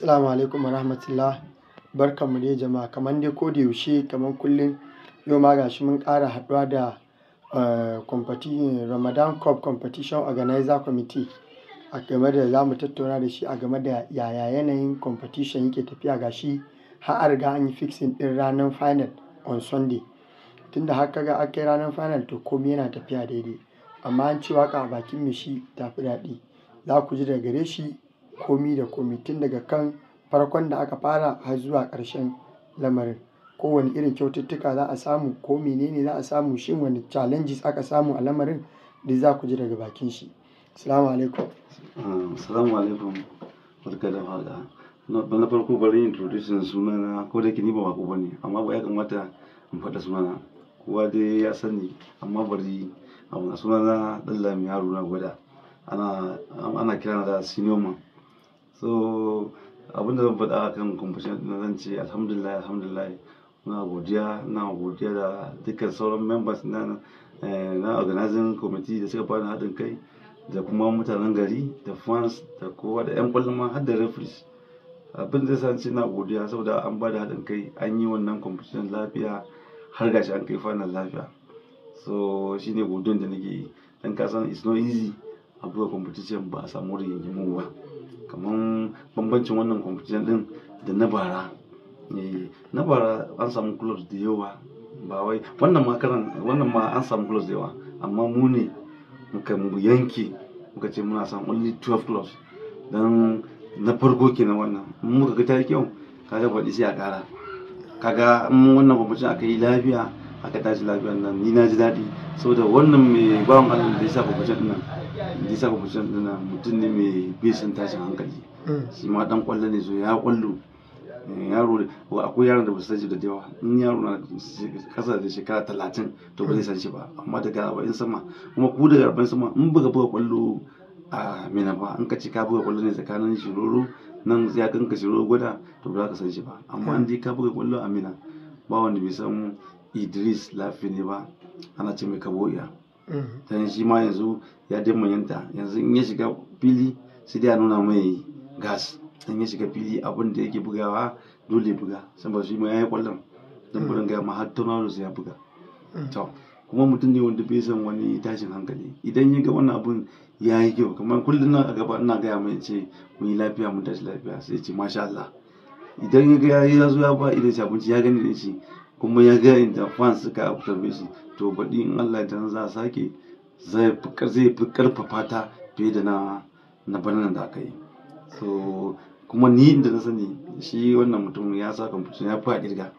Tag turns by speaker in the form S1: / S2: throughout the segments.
S1: Assalamu alaikum wa rahmatullah. Barkanmu dai jama'a. Kamar dai ko da yaushe kamar kullum yau ma gashi mun ƙara haɗuwa da Ramadan Cup Competition Organizer Committee a game da za mu tattauna da shi a game da yaya yanayin competition yake tafiya gashi har riga an yi fixing ɗin ranar final on Sunday. Tunda har kaga aka yi ranar final to komai yana tafiya daidai. Amma an ce waƙa a bakin mai shi tafi daɗi. Za ku ji daga gare shi komi da komi tun daga kan farkon da aka fara har zuwa ƙarshen lamarin. Kowane irin kyaututtuka za a samu ko menene za a samu shin wani challenges aka samu a lamarin duk za ku ji daga bakin shi. Assalamu alaikum.
S2: Assalamu alaikum. Barka da haka. Na farko bari introduction sunana ko da ke ni ba bako bane amma ba ya kamata in faɗa sunana. Kowa dai ya sani amma bari a sunana Dallami Haruna Gwada. Ana kirana da senior man. So abinda zan faɗa akan competition din zan ce alhamdulillah muna godiya da dukkan sauran members na organizing committee da suka bani haɗin kai da kuma mutanen gari da fans da kowa da 'yan kwallon ma har da referees. Abin da zan ce na godiya saboda an bada haɗin kai an yi wannan competition lafiya har gashi an kai final lafiya. So shine godiyar da nake yi. Dan ka san it's not easy a buga competition ba a samu rigingimu ba. Kaman bambancin wannan competition din da na bara. Na bara an samu clubs da yawa ba wai wannan ma an samu clubs da yawa amma mu ne muka yanke muka ce muna son only 12 clubs dan na farko kenan wannan muka ga ta yi kyau kaga baɗi sai a ƙara kaga wannan competition aka yi lafiya aka tashi lafiya nan ni na ji daɗi saboda wannan mai bawan Allah da ya sa competition din nan mutum ne mai bisan tashin hankali shi ma dan kwallo ne so ya kwallo yaro akwai yaron da ba su san shi da yawa in yaro na kasa da shekara 30 to ba zai san shi ba amma daga 40 sama kuma ku daga 40 sama in buga kwallo a Mina ba in ka ce ka buga kwallo ne tsakanin Shiroro nan ya kanka Shiroro Gwada to ba za ka san shi ba amma in dai ka buga kwallo a Mina ba wanda bai san Idris Lafi ne ba ana ce mai Kaboya dan shi ma yanzu ya manyanta yanzu in ya shiga fili sai dai a nuna mai gas in ya shiga fili abin da yake bugawa dole buga saboda shi ma ya yi kwallon don burin gaya ma har Tornadoes ya buga to kuma mutum ne wanda bai san wani tashin hankali idan ya ga wannan abun ya yi kyau kamar kullum na gaba ina gaya mai ce mun yi lafiya mun tashi lafiya sai ce masha Allah idan ya ga ya zo ya ba idan shi abinci ya gani da shi kuma ya ga inda fans suka tarbe shi to baɗi in Allah ya za a sake zai fi karfafa ta fiye da na bana da aka yi so kuma ni inda na sani shi wannan mutum ya sa competition ya fi a kirga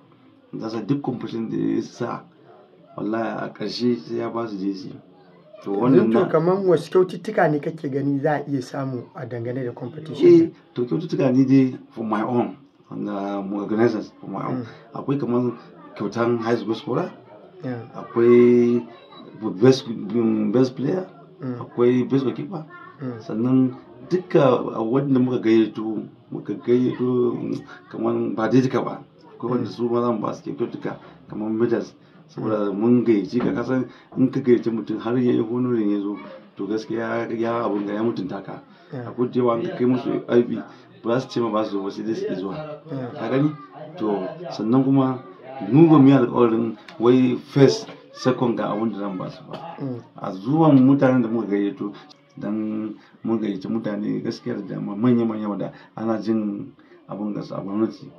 S2: da sa duk competition da ya sa wallahi a ƙarshe sai ya ba su jesi
S1: to wannan to kaman wasu kyaututtuka ne kake gani za a iya samu a dangane da competition
S2: to kyaututtuka ne dai for my own organizers for my own akwai kaman kyautan high school scorer akwai best player akwai best goalkeeper sannan duka wanda muka gayyato kamar ba dai duka ba akwai wanda su ma zan ba su kyautuka kamar medals saboda mun gayyaci ka kasan in ka gayyaci mutum har ya yi honorin ya zo to gaskiya ya abun da ya mutunta ka akwai da yawa an kai musu aibi ba su ce ma ba su zo sai dai su zuwa ka gani to sannan kuma mu ba mu yi alƙawarin wai first second ga abun da zan ba su ba a zuwan mutanen da muka gayyato dan mun gayyaci mutane gaskiya da dama manya wanda ana jin abun da a gwamnati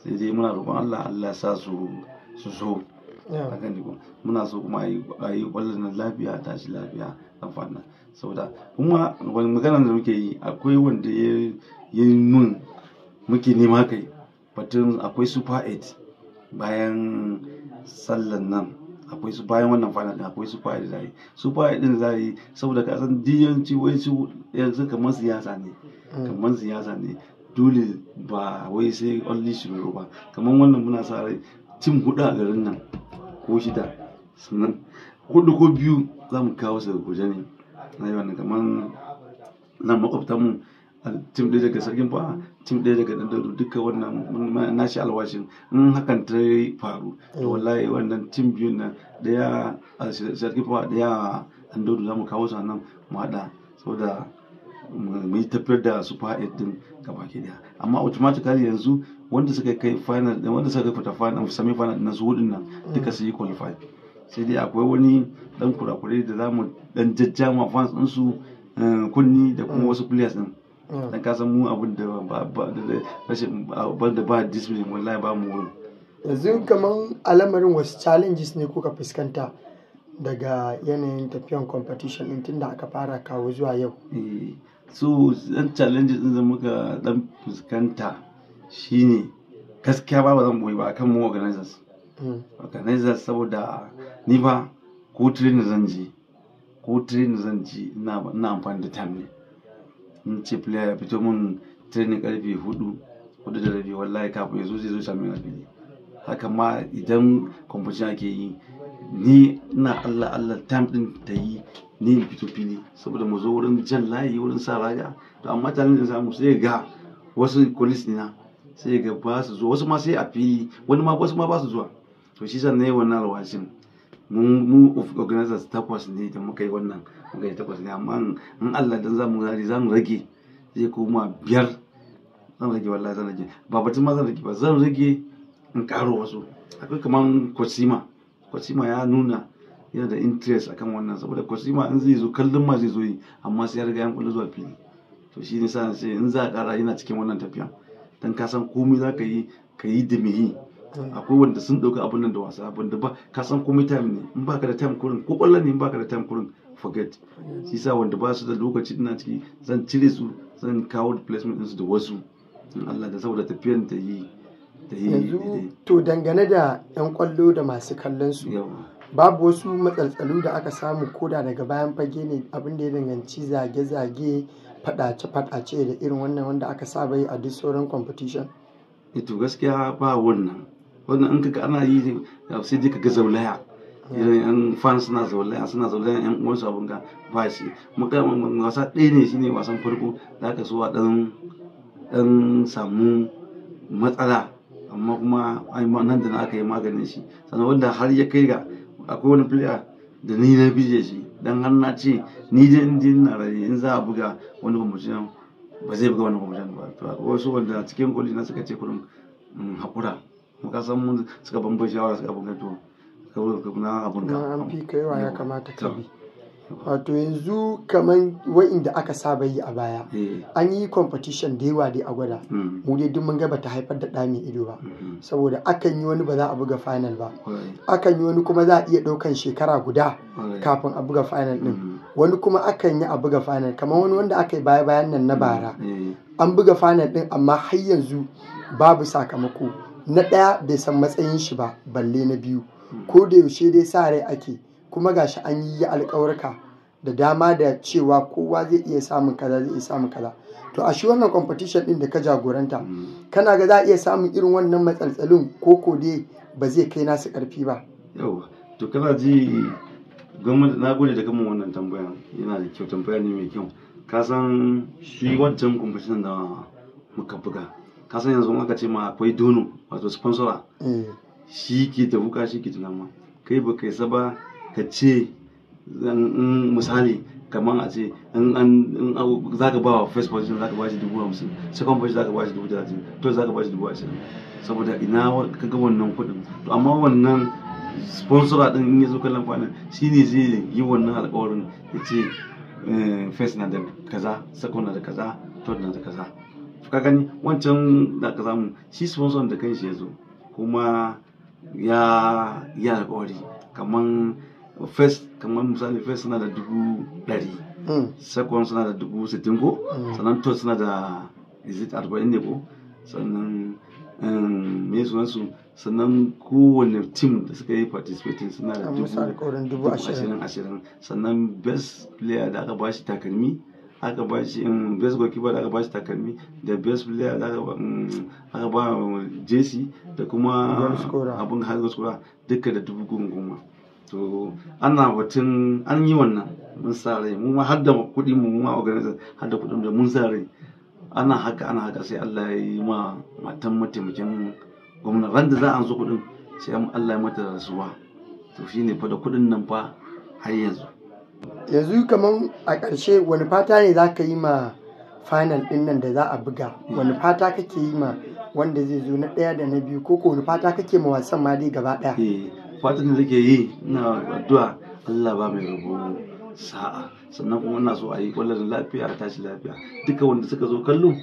S2: sai dai muna roƙon Allah ya sa su so haka ne muna so kuma a yi kwallon lafiya tashi lafiya amfana saboda kuma wani magana da muke yi akwai wanda ya yi mun muke nema kai batun akwai super 8 bayan sallan nan akwai su bayan wannan final din akwai super 8 da yi super 8 din za yi saboda ka san diyanci wai su yanzu kamar siyasa ne dole ba wai sai only Shiroro ba kamar wannan muna sa rai tim 4 a garin nan ko 6 sannan 4 ko 2 za mu kawo su daga waje ne na yi wannan kamar nan makwabtan mu tim ɗaya daga sarkin fa tim ɗaya daga dandaro duka wannan nashi alwashin in hakan ta faru to wallahi wannan tim biyun nan ɗaya a sarkin fa ɗaya a dandaro za mu kawo su nan mu haɗa saboda mu yi tafiyar da super 8 din gaba ke daya amma automatically yanzu wanda suka kai final din wanda suka kai quarter final semi final na su hudun nan duka su yi qualify. Sai dai akwai wani dan kurakure da zamu dan jajjama fans din su kunni da kuma wasu players din. Dan ka san mu abin da ba discipline wallahi ba mu wurin.
S1: Yanzu kaman al'amarin wasu challenges ne kuka fuskanta daga yanayin tafiyan competition din tunda aka fara kawo zuwa yau?
S2: So dan challenges din da muka dan fuskanta shine gaskiya ba zan boye ba akan mu organizers. Organizers saboda ni ba ko training zan je ina amfani da time ne. In ce player ya fito mun training karfe 4:30 wallahi kafin ya zo zai zo sami na fili. Haka ma idan competition ake yi ni ina Allah time din ta yi ni in fito fili saboda mu zo wurin jan layi wurin sa raga. To amma challenge din samu sai ga wasu colleagues dina sai ga ba su zo, wasu ma sai a fili, wasu ma ba su zuwa. To shi zan ne wannan alwashin mu organizers takwas ne da muka yi wannan muka yi takwas ne, amma in Allah dan zamu rage zai koma 5. Zan rage wallahi zan rage, ba batun ma zan rage ba, zan rage in karo wasu. Akwai kaman Kwasima ya nuna yana da interest akan wannan saboda Kwasima in zai zo kallon ma zai zo yi, amma sai ya riga yan kullu zuwa fili. To shi ne sa sai in za a kara yana cikin wannan tafiya, dan ka san komai za ka yi da me yi. Akwai wanda sun dauka abun nan da wasa, wanda ba ka san komai time ne, in baka da time kurin ko kwallon ne in baka da time kurin forget. Shi sa wanda ba su da lokaci ina ciki zan cire su, zan kawo replacement din su da wasu in Allah da saboda tafiyan ta yi
S1: yanzu. To dangane da yan kwallo da masu kallon su, babu wasu matsaltsalu da aka samu koda daga bayan fage ne, abin da ya danganci zage-zage, fadace-fadace da irin wannan wanda aka saba yi a duk sauran competition?
S2: To gaskiya ba wannan in kaga ana yi sai dai kaga zaulaya, yan fans suna zaulaya yan uwansu abin ga ba shi. Muka wasa ɗaya ne shine wasan farko da aka so a dan samu matsala, amma kuma nan da na aka yi maganin shi. Sannan wanda har ya kai ga akwai wani player da ni na bije shi, dan har na ce ni dai ina raye in za a buga wani competition ba zai buga wani competition ba. To wasu wanda cikin koli na suka ce kurin hakura, muka san mun suka bambam shawara suka buga to na abun ka
S1: an fi kaiwa ya kamata ka bi. Wato yanzu kaman wa'inda aka saba yi a baya an yi competition da yawa dai a gwada, mu dai duk mun ga bata haifar da ɗa mai ido ba, saboda akan yi wani ba za a buga final ba, akan yi wani kuma za a iya ɗaukan shekara guda kafin a buga final ɗin, wani kuma akan yi a buga final kamar wani wanda aka yi bayan nan na bara an buga final ɗin amma har yanzu babu sakamako. Na ɗaya bai san matsayin shi ba balle na biyu, ko da yaushe dai sa rai ake, kuma gashi an yi alƙawarka da dama da cewa kowa zai iya samun kaza. To a shi wannan competition din da ka jagoranta kana ga za a iya samun irin wannan matsaltsalin ko dai ba zai kai nasu ƙarfi ba?
S2: Yawa to kana ji gwamnati, na gode da gama wannan tambaya, yana da kyau, tambaya ne mai kyau. Ka san shi wancan competition da muka buga, ka san yanzu aka ce ma akwai dono wato sponsora, shi ke da wuka shi ke tunama, kai ba kai saba ka ce misali kamar a ce in za ka ba wa first position za ka ba shi 50,000, second position za ka ba shi 30,000, to za ka ba shi 20,000, saboda ina ka ga wannan kuɗin. To amma wannan sponsor din in ya zo kallon final shi ne zai yi wannan alƙawarin ya ce first na da kaza, second na da kaza, third na da kaza. Ka gani wancan da ka samu shi sponsor da kanshi ya zo kuma ya alƙawari, kamar misali first suna da 100,000, second suna da 60,000 ko, sannan third suna da 40 ne ko, sannan me sunansu, sannan kowane team da suka yi participating suna da 20,000, sannan best player da aka ba shi takalmi, aka ba shi best goalkeeper da aka ba shi takalmi, da best player da aka ba jersey, da kuma abin goal scorer duka da 10,000. To ana batun an yi wannan mun sa rai, mu ma har da kuɗi mu ma organizer har da kuɗin da mun sa rai. Ana haka sai Allah ya yi ma matan mataimakin gwamna ran da za a zo kuɗin sai Allah ya mata rasuwa. To shine fa da kuɗin nan fa har yanzu
S1: kamar a ƙarshe wani fata ne za ka yi ma final din nan da za a buga, wani fata kake yi ma wanda zai zo na ɗaya da na biyu, ko wani fata kake ma wasan ma dai gaba ɗaya?
S2: Fatan da nake yi, ina addu'a Allah ba mai rabo sa'a, sannan kuma ina so a yi kwallon lafiya, a tashi lafiya. Duka wanda suka zo kallo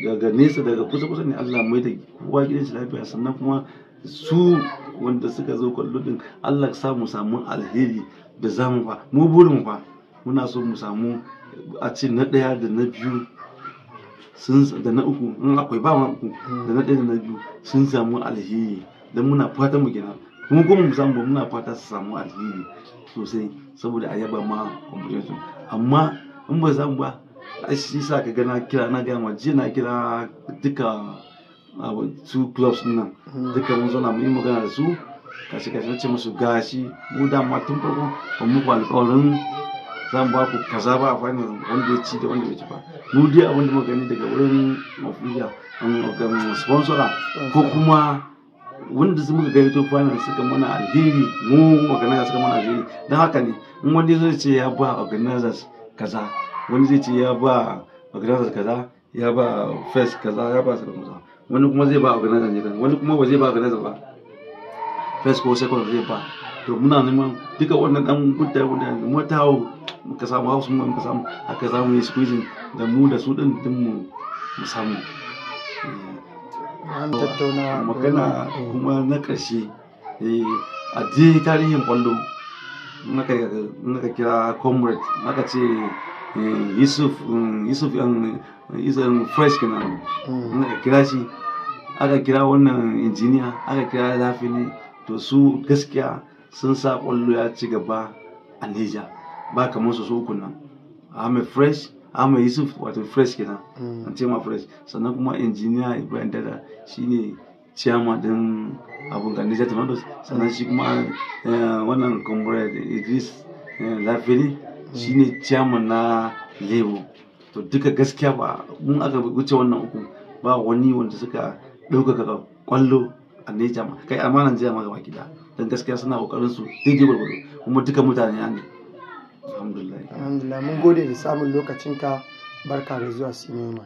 S2: daga nesa daga kusa ne, Allah mai da kowa gidan shi lafiya, sannan kuma su wanda suka zo kallo din Allah sa mu samu alheri da zamu fa mu burin fa muna so mu samu a ce na ɗaya da na biyu da na uku, in akwai ba ma uku, da na ɗaya da na biyu sun samu alheri, dan muna fatan mu kenan. Kuma mu samu ba, muna fata su samu alheri sosai saboda a yaba ma competition. Amma in ba samu ba, shi sa ka gana kira na gama jiya, na kira duka su clubs nan duka mun zo na mu yi magana da su, kashi na ce musu gashi mu dama tun farko ba mu alƙawarin zan ba ku kaza ba a final, wanda ya ci da wanda bai ci ba. Mu dai abin da muka gani daga wurin official sponsor ko kuma wanda su muka gani to final suka mana alheri, mu organizers suka mana alheri. Dan haka ne in wani zai ce ya ba organizers kaza, wani zai ce ya ba organizers kaza, ya ba first kaza, ya ba second kaza, wani kuma zai ba organizers ne kaza, wani kuma ba zai ba organizers ba, first ko second zai ba. To muna neman duka wannan dan gudda mu ta hawo muka samu hausu, muka samu aka samu yi squeezing da mu da su din mu samu.
S1: An tattauna
S2: magana kuma na ƙarshe a je tarihin kwallo, naka kira comrade, naka ce Yusuf fresh kenan, naka kira shi, aka kira wannan injiniya, aka kira Lafini, to su gaskiya sun sa kwallo ya ci gaba a Neja, ba kamar su uku nan. Ahmed fresh, Ahmed Yusuf wato fresh kenan, an ce ma fresh, sannan kuma injiniya Ibrahim Dada shine chairman din abun Neja Tornadoes, sannan shi kuma wannan comrade Idris Lafini shine chairman na Lebo. To duka gaskiya ba mun aka wuce wannan uku, ba wani wanda suka ɗaukaka kwallo a Neja ma, kai amanan jiya ma gaba gida, dan gaskiya suna kokarin su daidai gwargwado, kuma duka mutane ne.
S1: Alhamdulillah, mun gode da samun lokacinka, barka da zuwa sinima.